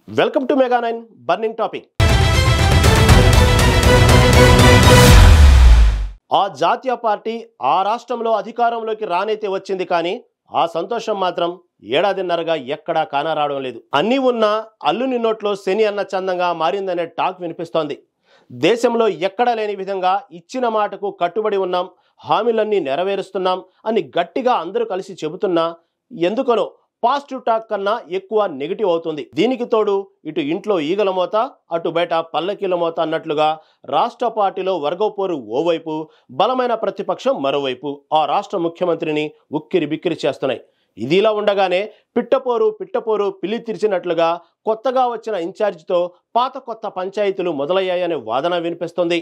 Welcome to mega 9 burning topic. ఆ జాతీయ party ఆ రాష్ట్రంలో అధికారంలోకి రానైతే వచ్చింది, కానీ ఆ సంతోషం మాత్రం ఏడాదిన్నరగా ఎక్కడా కానరావడం లేదు. అన్నీ ఉన్నా అల్లుని నోట్లో శని అన్న చందంగా మారిందనే టాక్ వినిపిస్తోంది. దేశంలో ఎక్కడా లేని విధంగా ఇచ్చిన మాటకు కట్టుబడి ఉన్నాం, హామీలన్నీ నెరవేరుస్తున్నాం అని గట్టిగా అందరూ కలిసి చెబుతున్నా ఎందుకనో పాజిటివ్ టాక్ కన్నా ఎక్కువ నెగిటివ్ అవుతుంది. దీనికి తోడు ఇటు ఇంట్లో ఈగల మోత, అటు బయట పల్లకీల మోత అన్నట్లుగా రాష్ట్ర పార్టీలో వర్గపోరు ఓవైపు, బలమైన ప్రతిపక్షం మరోవైపు ఆ రాష్ట్ర ముఖ్యమంత్రిని ఉక్కిరి బిక్కిరి చేస్తున్నాయి. ఇదిలా ఉండగానే పిట్టపోరు పిల్లి తెరిచినట్లుగా కొత్తగా వచ్చిన ఇన్ఛార్జితో పాత కొత్త పంచాయతీలు మొదలయ్యాయనే వాదన వినిపిస్తుంది.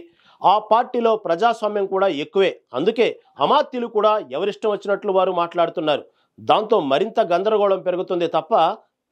ఆ పార్టీలో ప్రజాస్వామ్యం కూడా ఎక్కువే, అందుకే అమాత్యులు కూడా ఎవరిష్టం వచ్చినట్లు వారు మాట్లాడుతున్నారు. దాంతో మరింత గందరగోళం పెరుగుతుంది తప్ప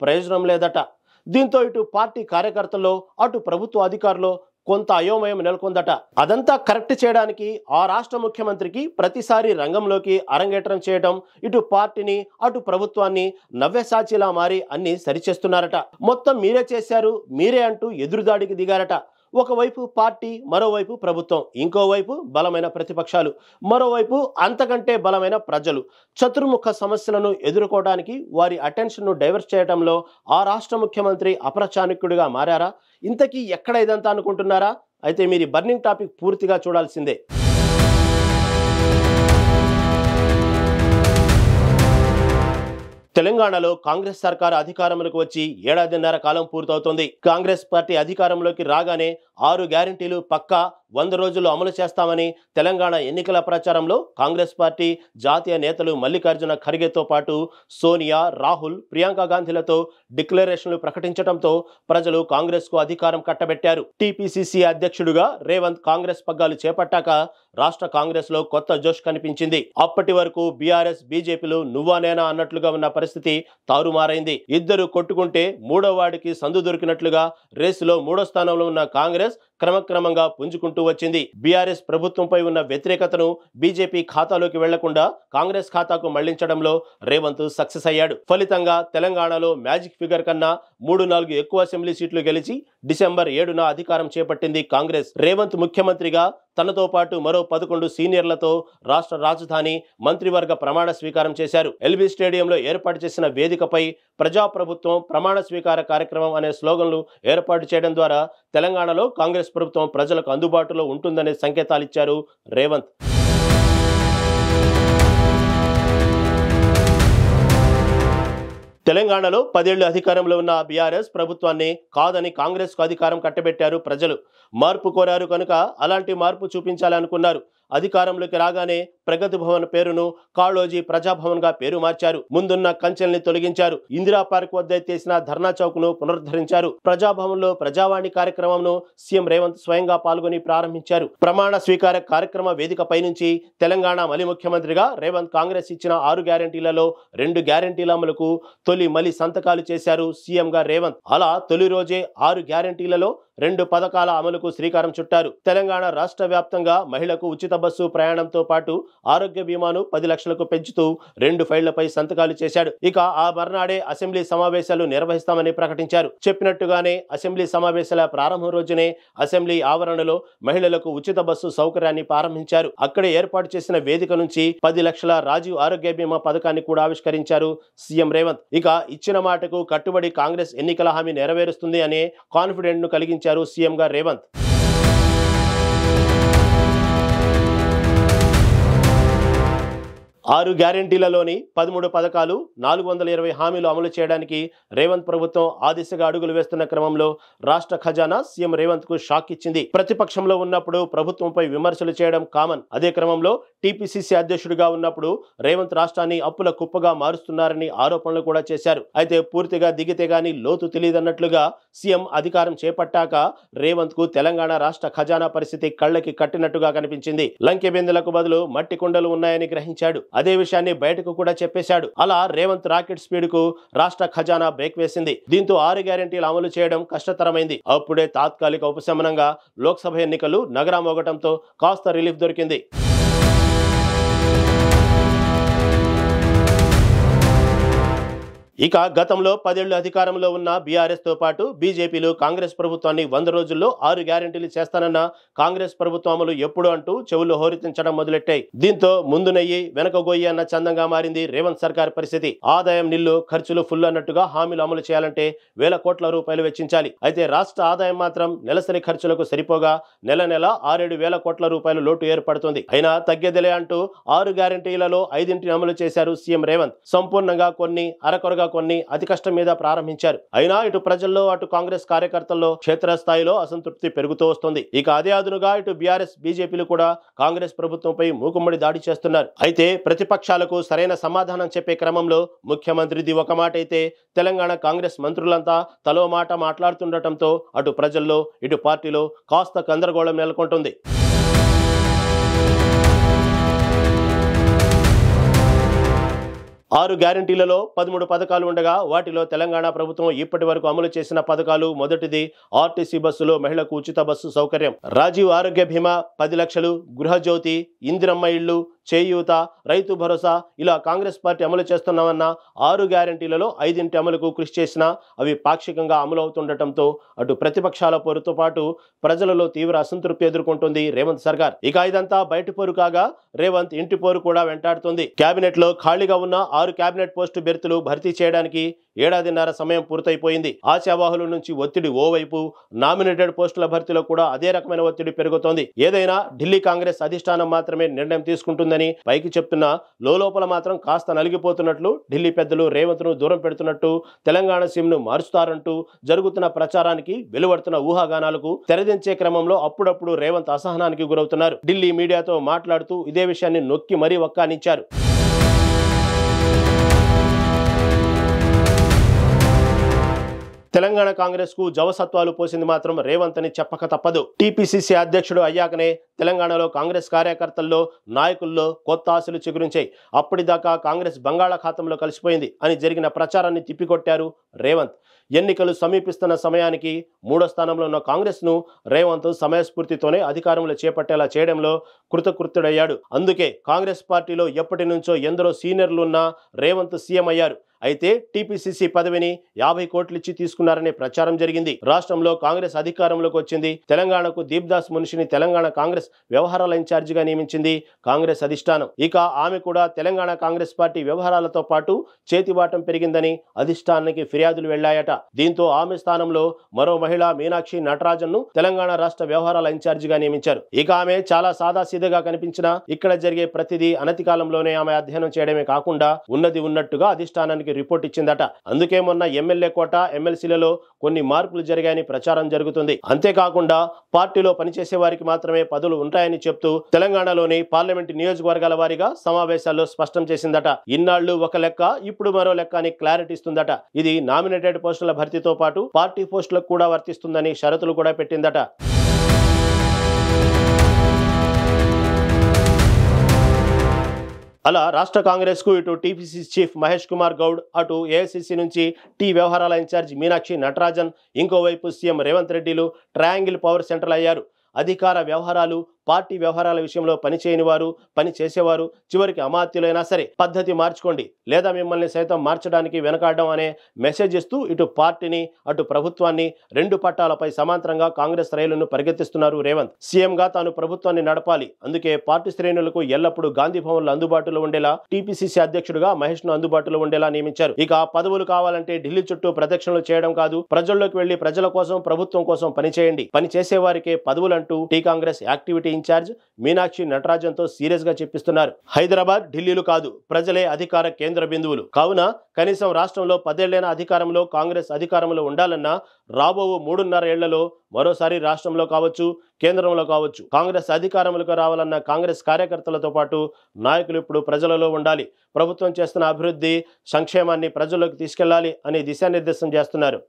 ప్రయోజనం లేదట. దీంతో ఇటు పార్టీ కార్యకర్తల్లో, అటు ప్రభుత్వ అధికారులు కొంత అయోమయం నెలకొందట. అదంతా కరెక్ట్ చేయడానికి ఆ రాష్ట్ర ముఖ్యమంత్రికి ప్రతిసారి రంగంలోకి అరంగేట్రం చేయడం, ఇటు పార్టీని అటు ప్రభుత్వాన్ని నవ్వెసాచిలా మారి అన్ని సరిచేస్తున్నారట. మొత్తం మీరే చేశారు, మీరే అంటూ ఎదురుదాడికి దిగారట. ఒకవైపు పార్టీ, మరోవైపు ప్రభుత్వం, ఇంకోవైపు బలమైన ప్రతిపక్షాలు, మరోవైపు అంతకంటే బలమైన ప్రజలు. చతుర్ముఖ సమస్యలను ఎదుర్కోవడానికి వారి అటెన్షన్ను డైవర్ట్ చేయడంలో ఆ రాష్ట్ర ముఖ్యమంత్రి అప్రచాణిక్యుడిగా మారారా? ఇంతకీ ఎక్కడ ఇదంతా అనుకుంటున్నారా? అయితే మీరు బర్నింగ్ టాపిక్ పూర్తిగా చూడాల్సిందే. తెలంగాణలో కాంగ్రెస్ సర్కారు అధికారంలోకి వచ్చి ఏడాదిన్నర కాలం పూర్తవుతోంది. కాంగ్రెస్ పార్టీ అధికారంలోకి రాగానే 6 గ్యారంటీలు పక్కా 100 రోజులు అమలు చేస్తామని తెలంగాణ ఎన్నికల ప్రచారంలో కాంగ్రెస్ పార్టీ జాతీయ నేతలు మల్లికార్జున ఖర్గేతో పాటు సోనియా, రాహుల్, ప్రియాంక గాంధీలతో డిక్లరేషన్లు ప్రకటించడంతో ప్రజలు కాంగ్రెస్ కు అధికారం కట్టబెట్టారు. టీపీసీసీ అధ్యక్షుడిగా రేవంత్ కాంగ్రెస్ పగ్గాలు చేపట్టాక రాష్ట్ర కాంగ్రెస్ లో కొత్త జోష్ కనిపించింది. అప్పటి వరకు బీఆర్ఎస్, బీజేపీలు నువ్వా నేనా అన్నట్లుగా ఉన్న పరిస్థితి తారుమారైంది. ఇద్దరు కొట్టుకుంటే మూడో వాడికి సందు దొరికినట్లుగా రేసులో 3వ స్థానంలో ఉన్న కాంగ్రెస్ క్రమక్రమంగా పుంజుకుంటూ వచ్చింది. బీఆర్ఎస్ ప్రభుత్వంపై ఉన్న వ్యతిరేకతను బీజేపీ ఖాతాలోకి వెళ్లకుండా కాంగ్రెస్ ఖాతాకు మళ్లించడంలో రేవంత్ సక్సెస్ అయ్యాడు. ఫలితంగా తెలంగాణలో మ్యాజిక్ ఫిగర్ కన్నా 3-4 ఎక్కువ అసెంబ్లీ సీట్లు గెలిచి డిసెంబర్ 7న అధికారం చేపట్టింది కాంగ్రెస్. రేవంత్ ముఖ్యమంత్రిగా తనతో పాటు మరో 11 సీనియర్లతో రాష్ట్ర రాజధాని మంత్రివర్గ ప్రమాణ స్వీకారం చేశారు. ఎల్బీ స్టేడియంలో ఏర్పాటు చేసిన వేదికపై ప్రజాప్రభుత్వం ప్రమాణ స్వీకార కార్యక్రమం అనే స్లోగన్లు ఏర్పాటు చేయడం ద్వారా తెలంగాణలో కాంగ్రెస్ ప్రభుత్వం ప్రజలకు అందుబాటులో ఉంటుందనే సంకేతాలిచ్చారు రేవంత్. తెలంగాణలో 10 ఏళ్లు అధికారంలో ఉన్న బీఆర్ఎస్ ప్రభుత్వాన్ని కాదని కాంగ్రెస్ కు అధికారం కట్టబెట్టారు ప్రజలు. మార్పు కోరారు కనుక అలాంటి మార్పు చూపించాలనుకున్నారు. అధికారంలోకి రాగానే ప్రగతి భవన్ పేరును కాళోజీ ప్రజాభవన్ గా పేరు మార్చారు. ముందున్న కంచెల్ని తొలగించారు. ఇందిరా పార్క్ వద్ద ఎత్తేసిన ధర్నా చౌక్ ను పునరుద్ధరించారు. ప్రజాభవన్ లో ప్రజావాణి కార్యక్రమంను సీఎం రేవంత్ స్వయంగా పాల్గొని ప్రారంభించారు. ప్రమాణ స్వీకార కార్యక్రమ వేదికపై నుంచి తెలంగాణ మలి ముఖ్యమంత్రిగా రేవంత్ కాంగ్రెస్ ఇచ్చిన 6 గ్యారంటీలలో 2 గ్యారంటీల అమలుకు తొలి మలి సంతకాలు చేశారు సీఎం గా రేవంత్. అలా తొలి రోజే 6 గ్యారంటీలలో 2 పథకాల అమలుకు శ్రీకారం చుట్టారు. తెలంగాణ రాష్ట్ర వ్యాప్తంగా మహిళకు ఉచిత బస్సు ప్రయాణంతో పాటు ఆరోగ్య బీమాను 10 లక్షలకు పెంచుతూ 2 ఫైళ్లపై సంతకాలు చేశాడు. ఇక ఆ మర్నాడే అసెంబ్లీ సమావేశాలు నిర్వహిస్తామని ప్రకటించారు. చెప్పినట్టుగానే అసెంబ్లీ సమావేశాల ప్రారంభం రోజునే అసెంబ్లీ ఆవరణలో మహిళలకు ఉచిత బస్సు సౌకర్యాన్ని ప్రారంభించారు. అక్కడే ఏర్పాటు చేసిన వేదిక నుంచి 10 లక్షల రాజీవ్ ఆరోగ్య బీమా పథకాన్ని కూడా ఆవిష్కరించారు సీఎం రేవంత్. ఇక ఇచ్చిన మాటకు కట్టుబడి కాంగ్రెస్ ఎన్నికల హామీ నెరవేరుస్తుంది అనే కాన్ఫిడెంట్ ను కలిగించారు సీఎం గా రేవంత్. 6 గ్యారంటీలలోని 13 పథకాలు, 420 హామీలు అమలు చేయడానికి రేవంత్ ప్రభుత్వం ఆ దిశగా అడుగులు వేస్తున్న క్రమంలో రాష్ట్ర ఖజానా సీఎం రేవంత్ కు షాక్ ఇచ్చింది. ప్రతిపక్షంలో ఉన్నప్పుడు ప్రభుత్వంపై విమర్శలు చేయడం కామన్. అదే క్రమంలో టీపీసీసీ అధ్యక్షుడిగా ఉన్నప్పుడు రేవంత్ రాష్ట్రాన్ని అప్పుల కుప్పగా మారుస్తున్నారని ఆరోపణలు కూడా చేశారు. అయితే పూర్తిగా దిగితే గాని లోతు తెలియదన్నట్లుగా సీఎం అధికారం చేపట్టాక రేవంత్ కు తెలంగాణ రాష్ట్ర ఖజానా పరిస్థితి కళ్ళకి కట్టినట్టుగా కనిపించింది. లంకె బిందెలకు బదులు మట్టి కుండలు ఉన్నాయని గ్రహించాడు. అదే విషయాన్ని బయటకు కూడా చెప్పేశాడు. అలా రేవంత్ రాకెట్ స్పీడ్ కు రాష్ట్ర ఖజానా బ్రేక్ వేసింది. దీంతో 6 గ్యారంటీలు అమలు చేయడం కష్టతరమైంది. అప్పుడే తాత్కాలిక ఉపశమనంగా లోక్సభ ఎన్నికలు నగరా మోగటంతో కాస్త రిలీఫ్ దొరికింది. ఇక గతంలో 10 ఏళ్లు అధికారంలో ఉన్న బీఆర్ఎస్ తో పాటు బీజేపీలు కాంగ్రెస్ ప్రభుత్వాన్ని 100 రోజుల్లో 6 గ్యారెంటీలు చేస్తానన్న కాంగ్రెస్ ప్రభుత్వం అమలు ఎప్పుడు అంటూ చెవుల్లో హోరెత్తించడం మొదలెట్టాయి. దీంతో ముందు నెయ్యి వెనక గొయ్యి అన్న చందంగా మారింది రేవంత్ సర్కార్ పరిస్థితి. ఆదాయం నిల్లు, ఖర్చులు ఫుల్ అన్నట్టుగా హామీలు అమలు చేయాలంటే వేల కోట్ల రూపాయలు వెచ్చించాలి. అయితే రాష్ట్ర ఆదాయం మాత్రం నెలసరి ఖర్చులకు సరిపోగా నెల నెల 6-7 వేల కోట్ల రూపాయలు లోటు ఏర్పడుతుంది. అయినా తగ్గేదిలే అంటూ 6 గ్యారెంటీలలో 5 అమలు చేశారు సీఎం రేవంత్. సంపూర్ణంగా కొన్ని, అరకొరగా కొన్ని, అతి కష్టం మీద ప్రారంభించారు. అయినా ఇటు ప్రజల్లో అటు కాంగ్రెస్ కార్యకర్తల్లో క్షేత్రస్థాయిలో అసంతృప్తి పెరుగుతూ వస్తుంది. ఇక అదే అదునుగా ఇటు బీఆర్ఎస్, బీజేపీలు కూడా కాంగ్రెస్ ప్రభుత్వంపై మూకుమ్మడి దాడి చేస్తున్నారు. అయితే ప్రతిపక్షాలకు సరైన సమాధానం చెప్పే క్రమంలో ముఖ్యమంత్రిది ఒక మాట అయితే తెలంగాణ కాంగ్రెస్ మంత్రులంతా తలో మాట మాట్లాడుతుండటంతో అటు ప్రజల్లో ఇటు పార్టీలో కాస్త గందరగోళం నెలకొంటుంది. 6 గ్యారెంటీలలో 13 పథకాలు ఉండగా వాటిలో తెలంగాణ ప్రభుత్వం ఇప్పటి వరకు అమలు చేసిన పథకాలు: మొదటిది ఆర్టీసీ బస్సులో మహిళకు ఉచిత బస్సు సౌకర్యం, రాజీవ్ ఆరోగ్య బీమా 10 లక్షలు, గృహజ్యోతి, ఇందిరమ్మ ఇళ్లు, చేయూత, రైతు భరోసా. ఇలా కాంగ్రెస్ పార్టీ అమలు చేస్తున్నామన్న 6 గ్యారెంటీలలో 5 అమలుకు కృషి చేసినా అవి పాక్షికంగా అమలు అవుతుండటంతో అటు ప్రతిపక్షాల పోరుతో పాటు ప్రజలలో తీవ్ర అసంతృప్తి ఎదుర్కొంటుంది రేవంత్ సర్కార్. ఇక ఇదంతా బయటి పోరు కాగా రేవంత్ ఇంటి పోరు కూడా వెంటాడుతుంది. కేబినెట్ లో ఖాళీగా ఉన్న 6 కేబినెట్ పోస్టు బెర్తులు భర్తీ చేయడానికి 1.5 సమయం పూర్తయిపోయింది. ఆశావాహుల నుంచి ఒత్తిడి ఓవైపు, నామినేటెడ్ పోస్టుల భర్తీలో కూడా అదే రకమైన ఒత్తిడి పెరుగుతోంది. ఏదైనా ఢిల్లీ కాంగ్రెస్ అధిష్టానం మాత్రమే నిర్ణయం తీసుకుంటుందని పైకి చెప్తున్నా లోపల మాత్రం కాస్త నలిగిపోతున్నట్లు, ఢిల్లీ పెద్దలు రేవంత్ ను దూరం పెడుతున్నట్టు, తెలంగాణ సీఎంను మారుస్తారంటూ జరుగుతున్న ప్రచారానికి, వెలువడుతున్న ఊహాగానాలకు తెరదించే క్రమంలో అప్పుడప్పుడు రేవంత్ అసహనానికి గురవుతున్నారు. ఢిల్లీ మీడియాతో మాట్లాడుతూ ఇదే విషయాన్ని నొక్కి మరీ వక్కానించారు. తెలంగాణ కాంగ్రెస్ కు జవసత్వాలు పోసింది మాత్రం రేవంత్ అని చెప్పక తప్పదు. టీపీసీసీ అధ్యక్షుడు అయ్యాకనే తెలంగాణలో కాంగ్రెస్ కార్యకర్తల్లో, నాయకుల్లో కొత్త ఆశలు చిగురించాయి. అప్పటిదాకా కాంగ్రెస్ బంగాళాఖాతంలో కలిసిపోయింది అని జరిగిన ప్రచారాన్ని తిప్పికొట్టారు రేవంత్. ఎన్నికలు సమీపిస్తున్న సమయానికి 3వ స్థానంలో ఉన్న కాంగ్రెస్ ను రేవంత్ సమయస్ఫూర్తితోనే అధికారంలో చేపట్టేలా చేయడంలో కృతకృత్యుడయ్యాడు. అందుకే కాంగ్రెస్ పార్టీలో ఎప్పటి నుంచో ఎందరో సీనియర్లు ఉన్న రేవంత్ సీఎం అయ్యారు. అయితే టీపీసీసీ పదవిని 50 కోట్లు ఇచ్చి తీసుకున్నారనే ప్రచారం జరిగింది. రాష్ట్రంలో కాంగ్రెస్ అధికారంలోకి వచ్చింది. తెలంగాణకు దీప్దాస్ మున్షిని తెలంగాణ కాంగ్రెస్ వ్యవహారాల ఇన్ఛార్జిగా నియమించింది కాంగ్రెస్ అధిష్టానం. ఇక ఆమె కూడా తెలంగాణ కాంగ్రెస్ పార్టీ వ్యవహారాలతో పాటు చేతివాటం పెరిగిందని అధిష్టానానికి ఫిర్యాదులు వెళ్లాయట. దీంతో ఆమె స్థానంలో మరో మహిళ మీనాక్షి నటరాజన్ ను తెలంగాణ రాష్ట్ర వ్యవహారాల ఇన్ఛార్జిగా నియమించారు. ఇక ఆమె చాలా సాదాసీదగా కనిపించినా ఇక్కడ జరిగే ప్రతిదీ అనతి కాలంలోనే ఆమె అధ్యయనం చేయడమే కాకుండా ఉన్నది ఉన్నట్టుగా అధిష్టానానికి రిపోర్ట్ ఇచ్చిందట. అందుకే మొన్న ఎమ్మెల్యే కోట, ఎమ్మెల్సీలలో కొన్ని మార్పులు జరిగాయని ప్రచారం జరుగుతుంది. అంతేకాకుండా పార్టీలో పనిచేసే వారికి మాత్రమే పదవులు ఉంటాయని చెప్తూ తెలంగాణలోని పార్లమెంటు నియోజకవర్గాల వారీగా సమావేశాల్లో స్పష్టం చేసిందట. ఇన్నాళ్లు ఒక లెక్క, ఇప్పుడు మరో లెక్క అని క్లారిటీ ఇస్తుందట. ఇది నామినేటెడ్ పోస్టుల భర్తీతో పాటు పార్టీ పోస్టులకు కూడా వర్తిస్తుందని షరతులు కూడా పెట్టిందట. అలా రాష్ట్ర కాంగ్రెస్ కు ఇటు టీపీసీ చీఫ్ మహేష్ కుమార్ గౌడ్, అటు ఏఐసీసీ నుంచి టీ వ్యవహారాల ఇన్ఛార్జ్ మీనాక్షి నటరాజన్, ఇంకోవైపు సీఎం రేవంత్ రెడ్డిలు ట్రయాంగిల్ పవర్ సెంటర్ అయ్యారు. అధికార వ్యవహారాలు, పార్టీ వ్యవహారాల విషయంలో పనిచేయని వారు, పని చేసేవారు చివరికి అమాత్యులైనా సరే పద్ధతి మార్చుకోండి లేదా మిమ్మల్ని సైతం మార్చడానికి వెనకాడడం అనే మెసేజ్ ఇస్తూ ఇటు పార్టీని అటు ప్రభుత్వాన్ని 2 పట్టాలపై సమాంతరంగా కాంగ్రెస్ రైలును పరిగెత్తిస్తున్నారు రేవంత్. సీఎంగా తాను ప్రభుత్వాన్ని నడపాలి, అందుకే పార్టీ శ్రేణులకు ఎల్లప్పుడూ గాంధీ భవన్లో అందుబాటులో ఉండేలా టీపీసీసీ అధ్యక్షుడిగా మహేష్ ను అందుబాటులో ఉండేలా నియమించారు. ఇక పదవులు కావాలంటే ఢిల్లీ చుట్టూ ప్రదక్షిణలు చేయడం కాదు, ప్రజల్లోకి వెళ్లి ప్రజల కోసం, ప్రభుత్వం కోసం పనిచేయండి, పని చేసే వారికే పదవులంటూ T Congress activity incharge Meenakshi Natarajan తో సీరియస్ గా చెప్పిస్తున్నారు. హైదరాబాద్, ఢిల్లీలు కాదు, ప్రజలే అధికార కేంద్ర బిందువులు. కావున కనీసం రాష్ట్రంలో 10 ఏళ్లైన అధికారంలో కాంగ్రెస్ అధికారంలో ఉండాలన్నా రాబో 3.5 ఏళ్లలో మరోసారి రాష్ట్రంలో కావచ్చు, కేంద్రంలో కావచ్చు కాంగ్రెస్ అధికారంలోకి రావాలన్న కాంగ్రెస్ కార్యకర్తలతో పాటు నాయకులు ఇప్పుడు ప్రజలలో ఉండాలి. ప్రభుత్వం చేస్తున్న అభివృద్ధి, సంక్షేమాన్ని ప్రజల్లోకి తీసుకెళ్లాలి అని దిశానిర్దేశం చేస్తున్నారు.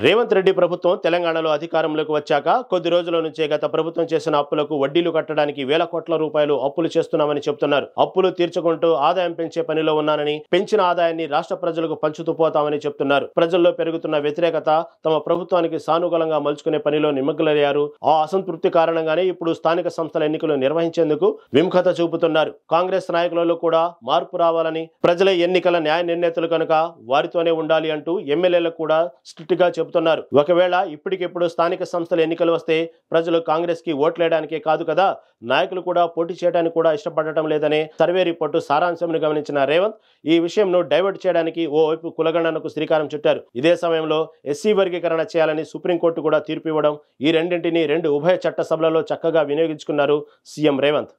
రేవంత్ రెడ్డి ప్రభుత్వం తెలంగాణలో అధికారంలోకి వచ్చాక కొద్ది రోజుల నుంచే గత ప్రభుత్వం చేసిన అప్పులకు వడ్డీలు కట్టడానికి వేల కోట్ల రూపాయలు అప్పులు చేస్తున్నామని చెబుతున్నారు. అప్పులు తీర్చుకుంటూ ఆదాయం పెంచే పనిలో ఉన్నానని, పెంచిన ఆదాయాన్ని రాష్ట్ర ప్రజలకు పంచుతూ పోతామని చెబుతున్నారు. ప్రజల్లో పెరుగుతున్న వ్యతిరేకత తమ ప్రభుత్వానికి సానుకూలంగా మలుచుకునే పనిలో నిమగ్నమయ్యారు. ఆ అసంతృప్తి కారణంగానే ఇప్పుడు స్థానిక సంస్థల ఎన్నికలు నిర్వహించేందుకు విముఖత చూపుతున్నారు. కాంగ్రెస్ నాయకులలో కూడా మార్పు రావాలని, ప్రజల ఎన్నికల న్యాయ నిర్ణేతలు కనుక వారితోనే ఉండాలి అంటూ ఎమ్మెల్యేలకు కూడా స్ట్రిక్ట్ గా చెబుతున్నారు. ఒకవేళ ఇప్పటికిప్పుడు స్థానిక సంస్థల ఎన్నికలు వస్తే ప్రజలు కాంగ్రెస్ కి ఓట్లేయడానికే కాదు కదా, నాయకులు కూడా పోటీ చేయడానికి కూడా ఇష్టపడటం లేదనే సర్వే రిపోర్టు సారాంశంను గమనించిన రేవంత్ ఈ విషయంను డైవర్ట్ చేయడానికి ఓవైపు కులగణనకు శ్రీకారం చుట్టారు. ఇదే సమయంలో ఎస్సీ వర్గీకరణ చేయాలని సుప్రీంకోర్టు కూడా తీర్పు ఇవ్వడం, ఈ రెండింటినీ రెండు ఉభయ చట్ట సభలలో చక్కగా వినియోగించుకున్నారు సీఎం రేవంత్.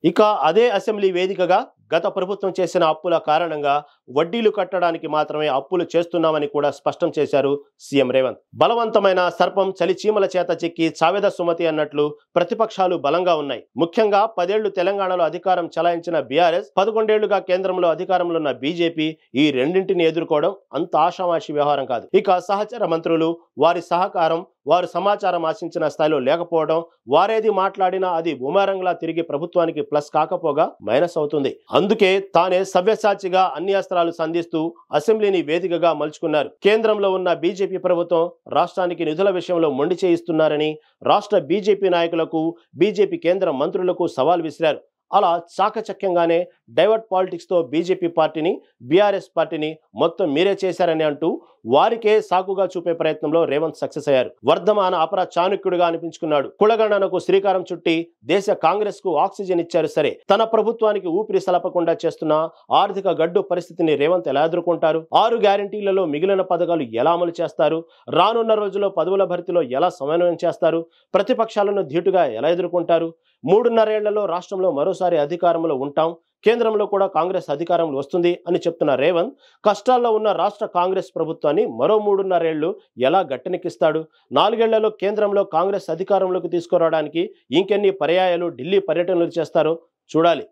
ఇక అదే అసెంబ్లీ వేదికగా గత ప్రభుత్వం చేసిన అప్పుల కారణంగా వడ్డీలు కట్టడానికి మాత్రమే అప్పులు చేస్తున్నామని కూడా స్పష్టం చేశారు సీఎం రేవంత్. బలవంతమైన సర్పం చలిచీమల చేత చిక్కి చావెద సుమతి అన్నట్లు ప్రతిపక్షాలు బలంగా ఉన్నాయి. ముఖ్యంగా 10 ఏళ్లు తెలంగాణలో అధికారం చలాయించిన బీఆర్ఎస్, 11 ఏళ్లుగా కేంద్రంలో అధికారంలో ఉన్న బీజేపీ ఈ రెండింటిని ఎదుర్కోవడం అంత ఆషామాషి వ్యవహారం కాదు. ఇక సహచర మంత్రులు, వారి సహకారం, వారు సమాచారం ఆశించిన స్థాయిలో లేకపోవడం, వారేది మాట్లాడినా అది బూమరంగ్లా తిరిగి ప్రభుత్వానికి ప్లస్ కాకపోగా మైనస్ అవుతుంది. అందుకే తానే సవ్యసాచిగా అన్ని అస్త్రాలు సంధిస్తూ అసెంబ్లీని వేదికగా మలుచుకున్నారు. కేంద్రంలో ఉన్న బీజేపీ ప్రభుత్వం రాష్ట్రానికి నిధుల విషయంలో మొండి చేయిస్తున్నారని రాష్ట్ర బీజేపీ నాయకులకు, బీజేపీ కేంద్ర మంత్రులకు సవాల్ విసిరారు. అలా చాకచక్యంగానే డైవర్ట్ పాలిటిక్స్ తో బీజేపీ పార్టీని, బీఆర్ఎస్ పార్టీని మొత్తం మీరే చేశారని అంటూ వారికే సాకుగా చూపే ప్రయత్నంలో రేవంత్ సక్సెస్ అయ్యారు. వర్ధమాన అపర చాణుక్యుడిగా అనిపించుకున్నాడు. కులగణనకు శ్రీకారం చుట్టి దేశ కాంగ్రెస్ కు ఆక్సిజన్ ఇచ్చారు సరే, తన ప్రభుత్వానికి ఊపిరి సలపకుండా చేస్తున్న ఆర్థిక గడ్డు పరిస్థితిని రేవంత్ ఎలా ఎదుర్కొంటారు? 6 గ్యారంటీలలో మిగిలిన పథకాలు ఎలా అమలు చేస్తారు? రానున్న రోజుల్లో పదవుల భర్తీలో ఎలా సమన్వయం చేస్తారు? ప్రతిపక్షాలను ధీటుగా ఎలా ఎదుర్కొంటారు? 3.5 ఏళ్లలో రాష్ట్రంలో మరోసారి అధికారంలో ఉంటాం, కేంద్రంలో కూడా కాంగ్రెస్ అధికారంలో వస్తుంది అని చెప్తున్న రేవంత్ కష్టాల్లో ఉన్న రాష్ట్ర కాంగ్రెస్ ప్రభుత్వాన్ని మరో 3.5 ఏళ్లు ఎలా గట్టెనెక్కిస్తాడు? 4 ఏళ్లలో కేంద్రంలో కాంగ్రెస్ అధికారంలోకి తీసుకురావడానికి ఇంకెన్ని పర్యాయాలు ఢిల్లీ పర్యటనలు చేస్తారో చూడాలి.